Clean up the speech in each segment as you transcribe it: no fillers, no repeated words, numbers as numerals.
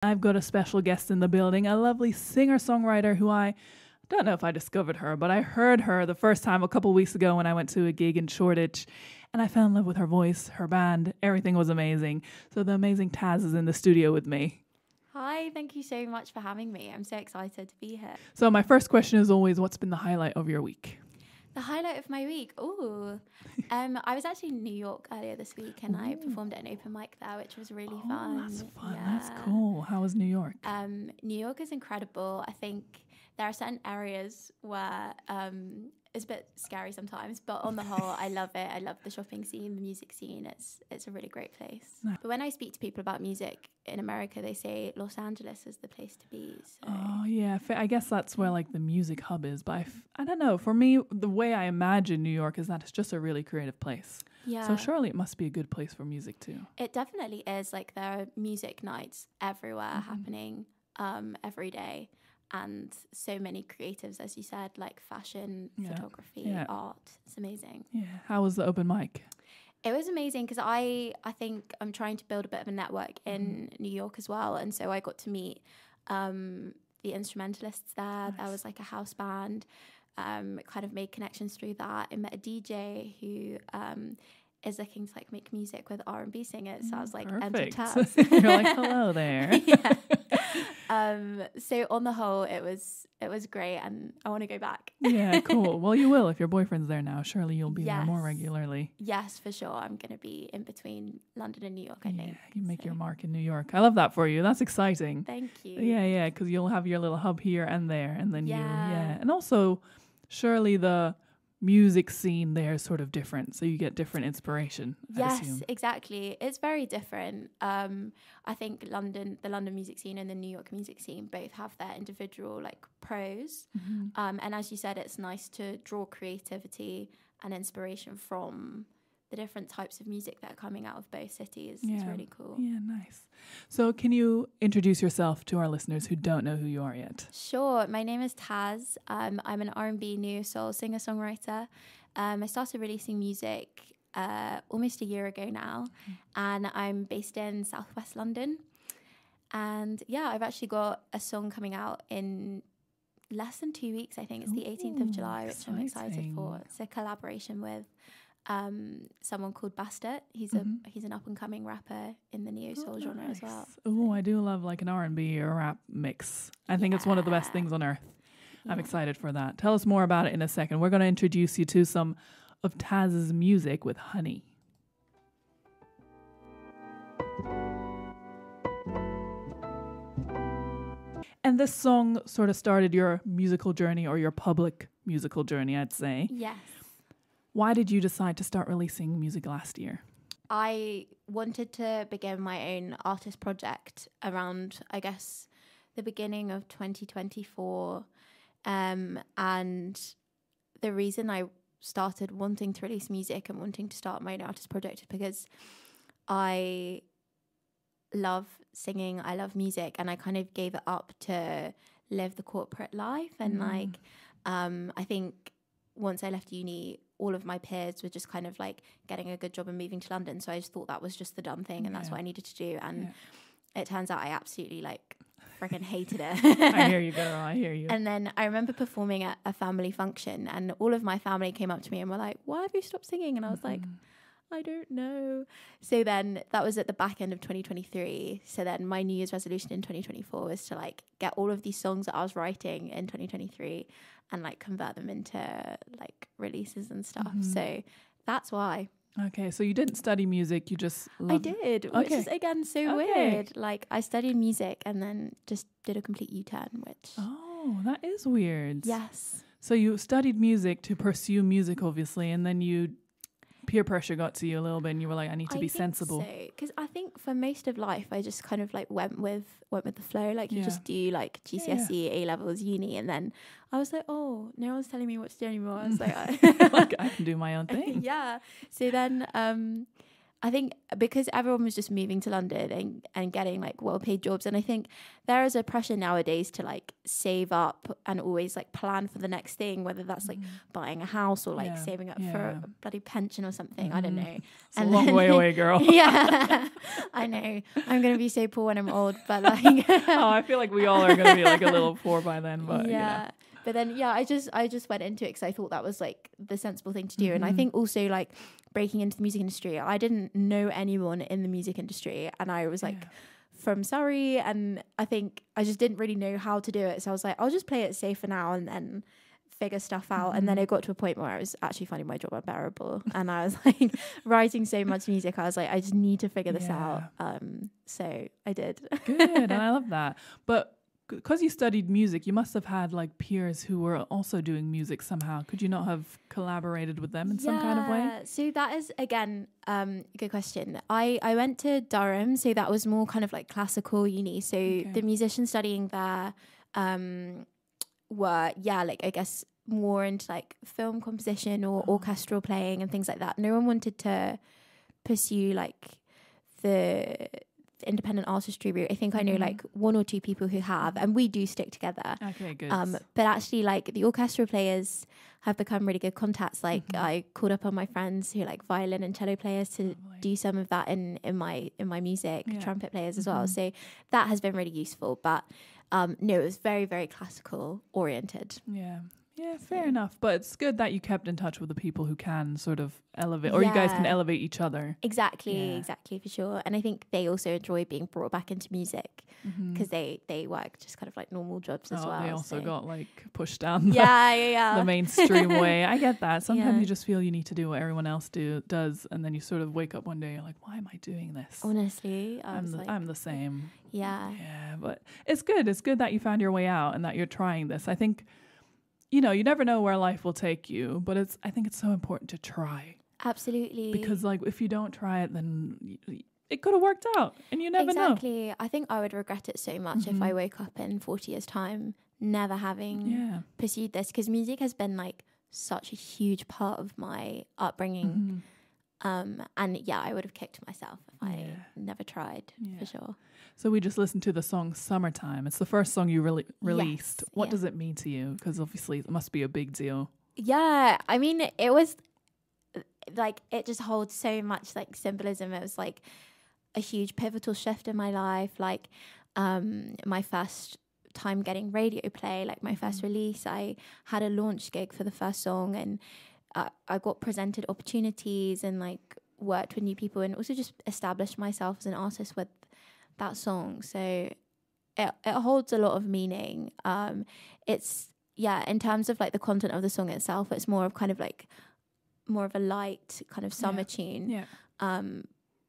I've got a special guest in the building, a lovely singer-songwriter who I don't know if I discovered her, but I heard her the first time a couple weeks ago when I went to a gig in Shoreditch, and I fell in love with her voice, her band, everything was amazing. So the amazing TAZ is in the studio with me. Hi, thank you so much for having me. I'm so excited to be here. So my first question is always, what's been the highlight of your week? The highlight of my week? I was actually in New York earlier this week and I performed at an open mic there, which was really fun. That's fun. Yeah. That's cool. How was New York? New York is incredible. I think there are certain areas where it's a bit scary sometimes, but on the whole, I love it. I love the shopping scene, the music scene. It's a really great place. Nice. But when I speak to people about music in America, they say Los Angeles is the place to be. So. Oh, yeah. I guess that's where like the music hub is. But I don't know. For me, the way I imagine New York is that it's just a really creative place. Yeah. So surely it must be a good place for music too. It definitely is. Like there are music nights everywhere happening every day. And so many creatives, as you said, like fashion, photography, art. It's amazing. Yeah. How was the open mic? It was amazing because I think I'm trying to build a bit of a network in New York as well. And so I got to meet the instrumentalists there. Nice. There was like a house band, kind of made connections through that. I met a DJ who is looking to like make music with R&B singers. So I was like, enter TAZ. You're like, hello there. Yeah. So on the whole, it was great, and I want to go back. Yeah, cool. Well, you will if your boyfriend's there now. Surely you'll be there more regularly. Yes, for sure. I'm going to be in between London and New York, I think. You make your mark in New York. I love that for you. That's exciting. Thank you. Yeah, because you'll have your little hub here and there, and then and also surely the music scene there is sort of different, so you get different inspiration. Yes, exactly. It's very different. I think the London music scene and the New York music scene both have their individual like pros. And as you said, it's nice to draw creativity and inspiration from the different types of music that are coming out of both cities. It's really cool. Yeah, nice. So can you introduce yourself to our listeners who don't know who you are yet? Sure. My name is TAZ. I'm an R&B neo soul singer-songwriter. I started releasing music almost a year ago now, and I'm based in southwest London. And I've actually got a song coming out in less than 2 weeks. I think it's the 18th of July, which I'm excited for. It's a collaboration with someone called Bastard. He's an up and coming rapper in the neo soul genre as well. Oh, I do love like an R&B or rap mix. I think it's one of the best things on earth. I'm excited for that. Tell us more about it in a second. We're going to introduce you to some of TAZ's music with Honey. And this song sort of started your musical journey, or your public musical journey, I'd say. Yes. Why did you decide to start releasing music last year? I wanted to begin my own artist project around, I guess, the beginning of 2024. And the reason I started wanting to release music and wanting to start my own artist project is because I love singing, I love music, and I kind of gave it up to live the corporate life. And I think once I left uni, all of my peers were just kind of like getting a good job and moving to London. So I just thought that was just the done thing, and that's what I needed to do. And it turns out I absolutely like freaking hated it. I hear you, girl. I hear you. And then I remember performing at a family function, and all of my family came up to me and were like, "Why have you stopped singing?" And I was like, I don't know. So then that was at the back end of 2023. So then my New Year's resolution in 2024 was to like get all of these songs that I was writing in 2023 and like convert them into like releases and stuff. So that's why. Okay, so you didn't study music, you just I did, which is again so weird. Like I studied music and then just did a complete U-turn, which... Oh, that is weird. Yes. So you studied music to pursue music, obviously, and then peer pressure got to you a little bit and you were like, I need to be sensible. Because I think for most of life I just kind of like went with the flow. Like you just do like GCSE, A-levels, uni, and then I was like, oh, no one's telling me what to do anymore. I was like, like I can do my own thing. Yeah. So then I think because everyone was just moving to London and getting like well-paid jobs, and I think there is a pressure nowadays to like save up and always like plan for the next thing, whether that's like buying a house or like saving up for a bloody pension or something. I don't know. It's a long way away, girl. Yeah, I know. I'm gonna be so poor when I'm old, but like, I feel like we all are gonna be like a little poor by then. But yeah. But then, I just went into it because I thought that was like the sensible thing to do. And I think also like breaking into the music industry, I didn't know anyone in the music industry, and I was like from Surrey, and I think I just didn't really know how to do it. So I was like, I'll just play it safe for now and then figure stuff out. And then it got to a point where I was actually finding my job unbearable, and I was like writing so much music. I was like, I just need to figure this out. So I did. Good, and I love that. But because you studied music, you must have had like peers who were also doing music somehow. Could you not have collaborated with them in some kind of way? So that is, again, a good question. I went to Durham, so that was more kind of like classical uni. So the musicians studying there were, like, I guess more into like film composition or orchestral playing and things like that. No one wanted to pursue like the independent artistry route. I think I know like one or two people who have, and we do stick together. Okay, good. But actually, like the orchestra players have become really good contacts. Like I called up on my friends who are like violin and cello players to do some of that in my music, trumpet players as well. So that has been really useful. But no, it was very, very classical oriented. Yeah, fair enough. But it's good that you kept in touch with the people who can sort of elevate, or you guys can elevate each other. Exactly, for sure. And I think they also enjoy being brought back into music because they work just kind of like normal jobs as well. They also got like pushed down the mainstream way. I get that. Sometimes you just feel you need to do what everyone else does, and then you sort of wake up one day, you're like, why am I doing this? Honestly, I'm the same. Yeah, but it's good. It's good that you found your way out and that you're trying this. I think, you know, you never know where life will take you, but I think it's so important to try. Absolutely. Because like if you don't try it, then it could have worked out, and you never know. Exactly. I think I would regret it so much if I woke up in 40 years' time never having pursued this, because music has been like such a huge part of my upbringing. And I would have kicked myself if I never tried, for sure. So we just listened to the song Summertime. It's the first song you released. What does it mean to you? Because obviously it must be a big deal. Yeah, I mean, it was like, it just holds so much like symbolism. It was like a huge pivotal shift in my life. Like my first time getting radio play, like my first release, I had a launch gig for the first song, and I got presented opportunities and like worked with new people, and also just established myself as an artist with that song. So it holds a lot of meaning. It's in terms of like the content of the song itself, it's more of kind of like more of a light kind of summer tune.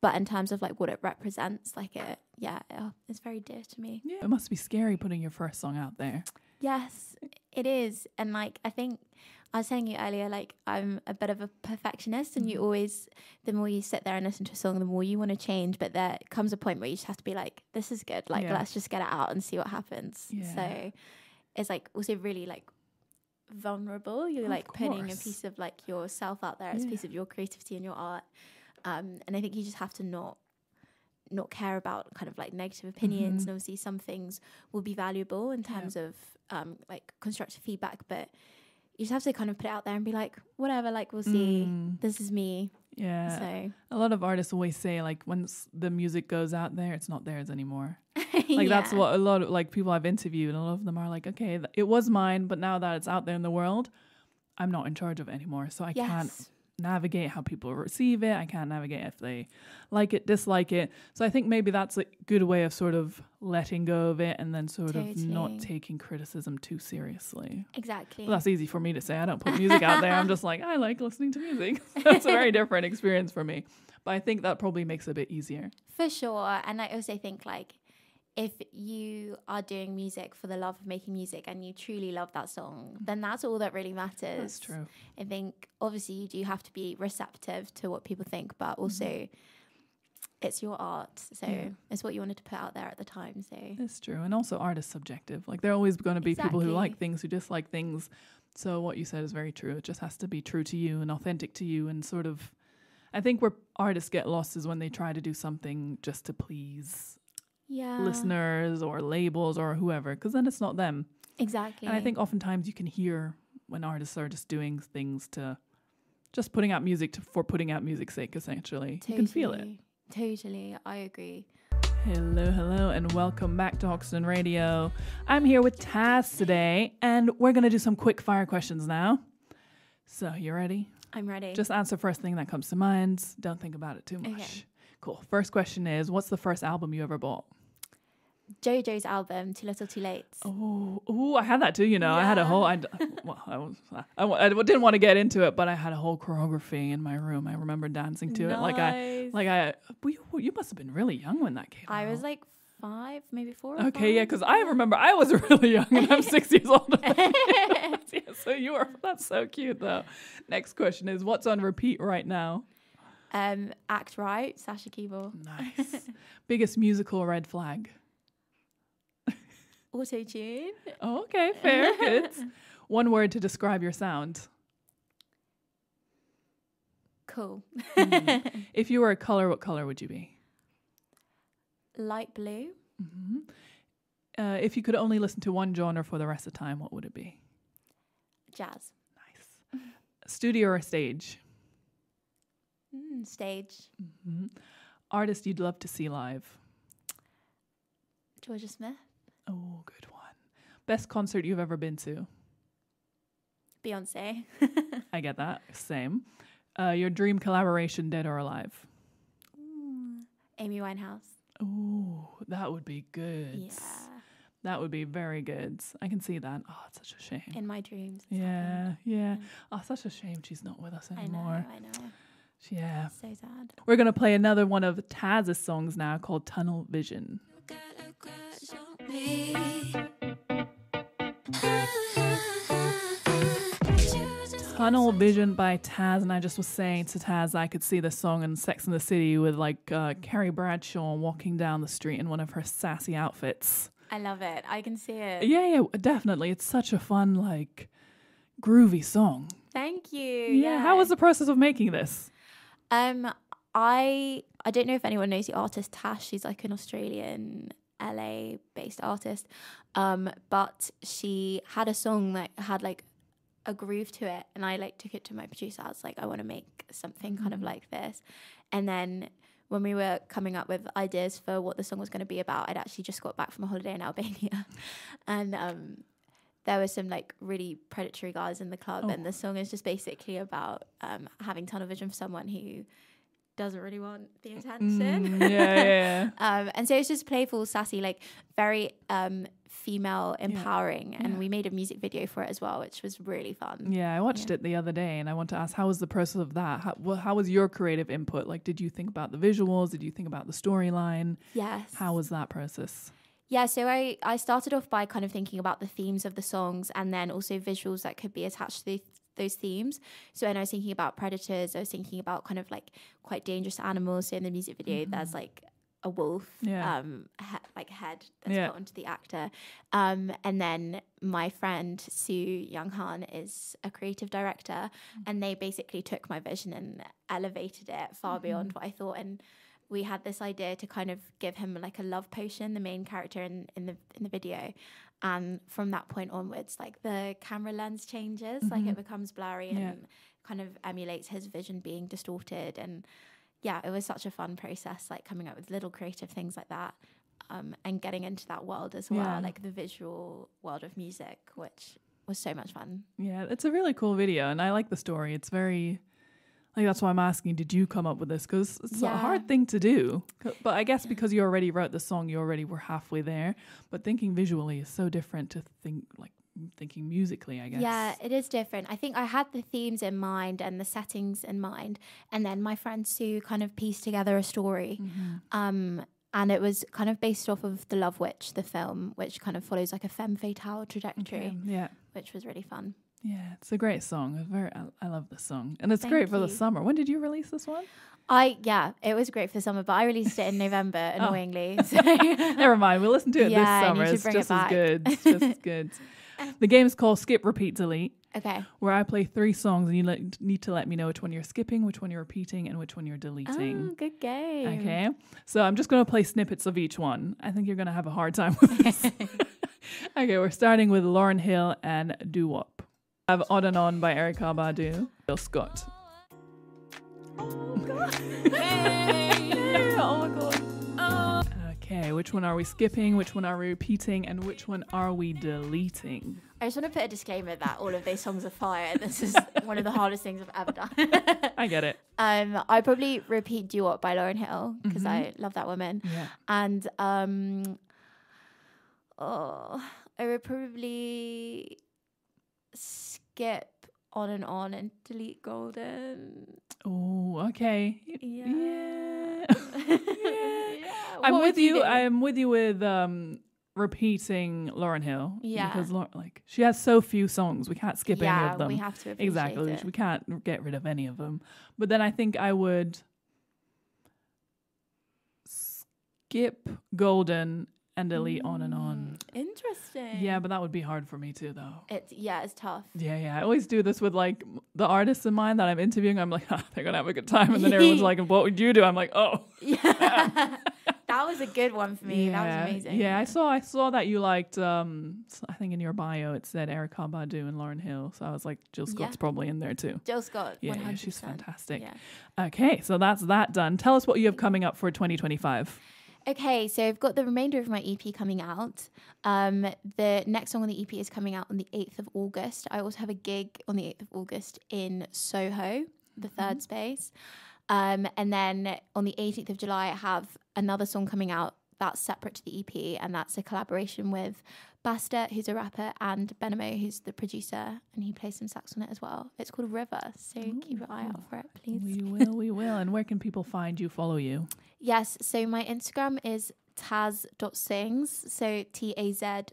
But in terms of like what it represents, like it's very dear to me. It must be scary putting your first song out there. Yes, it is. And like, I think I was telling you earlier, like I'm a bit of a perfectionist, and you always, the more you sit there and listen to a song, the more you want to change. But there comes a point where you just have to be like, this is good. Like, let's just get it out and see what happens. So it's like also really like vulnerable. You're like putting a piece of like yourself out there. It's a piece of your creativity and your art. And I think you just have to not care about kind of like negative opinions. And obviously some things will be valuable in terms of like constructive feedback, but you just have to kind of put it out there and be like, whatever, like we'll see. This is me. Yeah. So a lot of artists always say like once the music goes out there, it's not theirs anymore. Like that's what a lot of like people I've interviewed, and a lot of them are like, okay, it was mine, but now that it's out there in the world, I'm not in charge of it anymore. So I can't navigate how people receive it. I can't navigate if they like it, dislike it. So I think maybe that's a good way of sort of letting go of it, and then sort of not taking criticism too seriously. Exactly. Well, that's easy for me to say. I don't put music out there. I'm just like, I like listening to music. That's a very different experience for me. But I think that probably makes it a bit easier. For sure. And I also think like, if you are doing music for the love of making music and you truly love that song, then that's all that really matters. That's true. I think obviously you do have to be receptive to what people think, but also it's your art. So it's what you wanted to put out there at the time. So it's true. And also art is subjective. Like there are always going to be people who like things, who dislike things. So what you said is very true. It just has to be true to you and authentic to you, and sort of, I think where artists get lost is when they try to do something just to please listeners or labels or whoever, because then it's not them. Exactly. And I think oftentimes you can hear when artists are just doing things to just putting out music for putting out music's sake, essentially. Totally. You can feel it. Totally. I agree. Hello, and welcome back to Hoxton Radio. I'm here with TAZ today, and we're going to do some quick fire questions now. So, you ready? I'm ready. Just answer first thing that comes to mind. Don't think about it too much. Okay. Cool. First question is, what's the first album you ever bought? JoJo's album, Too Little Too Late. Oh, I had that too, you know. Yeah. I had a whole, I didn't want to get into it, but I had a whole choreography in my room. I remember dancing to it. You must have been really young when that came out. I was like 5, maybe 4 or 5. Okay, yeah, because I remember I was really young and I'm 6 years older. Yeah, so that's so cute though. Next question is, what's on repeat right now? Act Right, Sasha Keeble. Nice. Biggest musical red flag? Auto-tune. Oh, okay, fair, good. One word to describe your sound. Cool. If you were a color, what color would you be? Light blue. Mm-hmm. If you could only listen to one genre for the rest of the time, what would it be? Jazz. Nice. Studio or stage? Stage. Mm-hmm. Artist you'd love to see live? Georgia Smith. Oh, good one. Best concert you've ever been to? Beyonce. I get that. Same. Your dream collaboration, dead or alive? Amy Winehouse. Oh, that would be good. Yeah. That would be very good. I can see that. Oh, it's such a shame. In my dreams. Yeah. Oh, such a shame she's not with us anymore. I know. Yeah. So sad. We're going to play another one of Taz's songs now called Tunnel Vision. Tunnel Vision by Taz, and I just was saying to Taz I could see the song in Sex and the City with like Carrie Bradshaw walking down the street in one of her sassy outfits. I love it. I can see it. Yeah, definitely. It's such a fun, like, groovy song. Thank you. Yeah. How was the process of making this? I don't know if anyone knows the artist Tash. She's like an Australian LA based artist. But she had a song that had like a groove to it, and I like took it to my producer. I was like, I want to make something kind of like this. And then when we were coming up with ideas for what the song was going to be about, I'd actually just got back from a holiday in Albania, and there were some like really predatory guys in the club, and the song is just basically about having tunnel vision for someone who doesn't really want the attention. And so it's just playful, sassy, like very female empowering. And we made a music video for it as well, which was really fun. Yeah, I watched it the other day, and I want to ask, how was the process of that? How was your creative input? Like, did you think about the visuals? Did you think about the storyline? Yes. How was that process? Yeah, so I started off by kind of thinking about the themes of the songs, and then also visuals that could be attached to those themes. So when I was thinking about predators, I was thinking about kind of like quite dangerous animals. So in the music video, there's like a wolf, head that's put onto the actor. And then my friend Sue Young-Han is a creative director, and they basically took my vision and elevated it far beyond what I thought. And we had this idea to kind of give him like a love potion, the main character in the video. And from that point onwards, like the camera lens changes, like it becomes blurry and kind of emulates his vision being distorted. And yeah, it was such a fun process, like coming up with little creative things like that, and getting into that world as well, like the visual world of music, which was so much fun. Yeah, it's a really cool video, and I like the story. It's very... Like, that's why I'm asking, did you come up with this? Because it's a hard thing to do. But I guess because you already wrote the song, you already were halfway there. But thinking visually is so different to thinking musically, I guess. Yeah, it is different. I think I had the themes in mind and the settings in mind. And then my friend Sue kind of pieced together a story. And it was kind of based off of The Love Witch, the film, which kind of follows like a femme fatale trajectory, which was really fun. Yeah, it's a great song. I love this song. And it's great for the summer. When did you release this one? It was great for the summer, but I released it in November, annoyingly. So. Never mind, we'll listen to it this summer. It's just as good. It's just as good. The game is called Skip, Repeat, Delete. Okay. where I play 3 songs and you need to let me know which one you're skipping, which one you're repeating, and which one you're deleting. Oh, good game. Okay. So I'm just going to play snippets of each one. I think you're going to have a hard time with this. Okay, we're starting with Lauryn Hill and Doo Wop. I have On and On by Erykah Badu. Jill Scott. Oh, God. Oh, my God. Okay, which one are we skipping? Which one are we repeating? And which one are we deleting? I just want to put a disclaimer that all of these songs are fire. This is one of the hardest things I've ever done. I get it. I probably repeat Doo Wop by Lauryn Hill because I love that woman. Yeah. And I would probably skip On and delete Golden. Oh, okay. Yeah. Yeah. Yeah. I'm What with would you you. do? I'm with you with repeating Lauryn Hill. Yeah. Because she has so few songs. We can't skip any of them. we have to appreciate Exactly. it. We can't get rid of any of them. But then I think I would skip Golden and delete On and On. Interesting. Yeah, but that would be hard for me too, though. It's tough. Yeah. I always do this with like the artists in mind that I'm interviewing. I'm like, they're gonna have a good time, and then everyone's like, "What would you do?" I'm like, "Oh, Yeah. That was a good one for me. yeah, That was amazing. Yeah, I saw that you liked. I think in your bio it said Erykah Badu and Lauryn Hill, so I was like, Jill Scott's probably in there too. Jill Scott. Yeah, 100%. she's fantastic. Yeah. Okay, so that's that done. Tell us what you have coming up for 2025. Okay, so I've got the remainder of my EP coming out. The next song on the EP is coming out on the 8th of August. I also have a gig on the 8th of August in Soho, the third space. And then on the 18th of July, I have another song coming out that's separate to the EP, and that's a collaboration with Basta, who's a rapper, and Benamo, who's the producer, and he plays some sax on it as well. It's called River, so keep an eye out for it, please. We will. And where can people find you, follow you? Yes, so my Instagram is taz.sings, so taz.sings.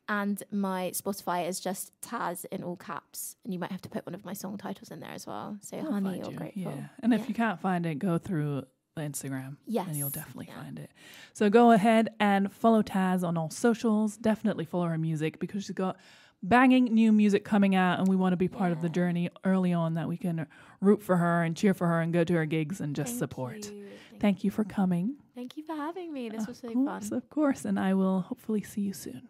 And my Spotify is just Taz in all caps. And you might have to put one of my song titles in there as well. So We'll Honey find or you. Grateful. Yeah. And if you can't find it, go through the Instagram. Yes. And you'll definitely find it. So go ahead and follow Taz on all socials. Definitely follow her music because she's got banging new music coming out, and we want to be part of the journey early on, that we can root for her and cheer for her and go to her gigs and just support. Thank you for coming. Thank you for having me. This was so fun. Of course. And I will hopefully see you soon.